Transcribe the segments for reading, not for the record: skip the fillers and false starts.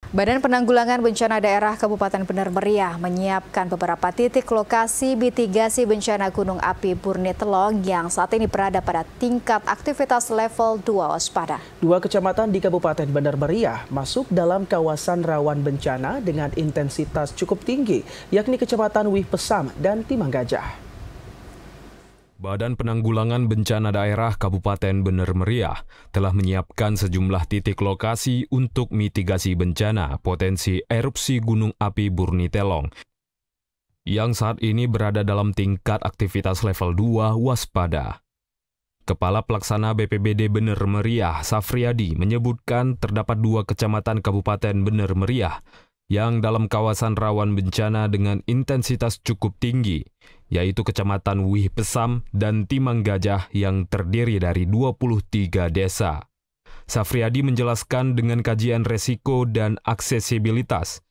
Badan Penanggulangan Bencana Daerah Kabupaten Bener Meriah menyiapkan beberapa titik lokasi mitigasi bencana Gunung Api Burni Telong yang saat ini berada pada tingkat aktivitas level 2 waspada. Dua kecamatan di Kabupaten Bener Meriah masuk dalam kawasan rawan bencana dengan intensitas cukup tinggi, yakni Kecamatan Wih Pesam dan Timang Gajah. Badan Penanggulangan Bencana Daerah Kabupaten Bener Meriah telah menyiapkan sejumlah titik lokasi untuk mitigasi bencana potensi erupsi Gunung Api Burni Telong yang saat ini berada dalam tingkat aktivitas level 2 waspada. Kepala Pelaksana BPBD Bener Meriah, Safriadi, menyebutkan terdapat dua kecamatan Kabupaten Bener Meriah yang dalam kawasan rawan bencana dengan intensitas cukup tinggi, yaitu Kecamatan Wih Pesam dan Timang Gajah yang terdiri dari 23 desa. Safriadi menjelaskan dengan kajian resiko dan aksesibilitas,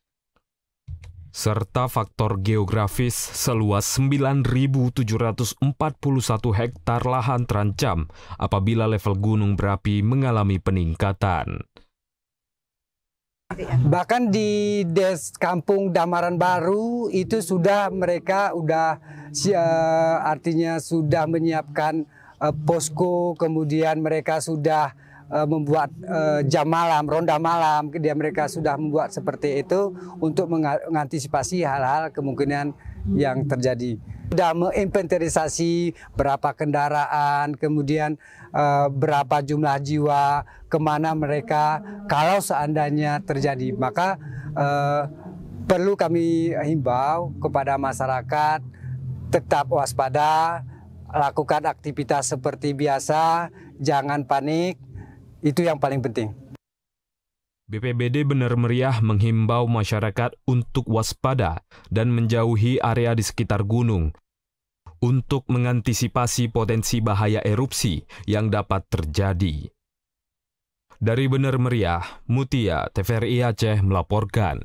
serta faktor geografis seluas 9.741 hektar lahan terancam apabila level gunung berapi mengalami peningkatan. Bahkan di kampung Damaran Baru itu sudah mereka artinya sudah menyiapkan posko, kemudian mereka sudah membuat jam malam, ronda malam, mereka sudah membuat seperti itu untuk mengantisipasi hal-hal kemungkinan yang terjadi. Sudah menginventarisasi berapa kendaraan, kemudian berapa jumlah jiwa, kemana mereka kalau seandainya terjadi. Maka perlu kami himbau kepada masyarakat tetap waspada, lakukan aktivitas seperti biasa, jangan panik, itu yang paling penting. BPBD Bener Meriah menghimbau masyarakat untuk waspada dan menjauhi area di sekitar gunung untuk mengantisipasi potensi bahaya erupsi yang dapat terjadi. Dari Bener Meriah, Mutia, TVRI Aceh melaporkan.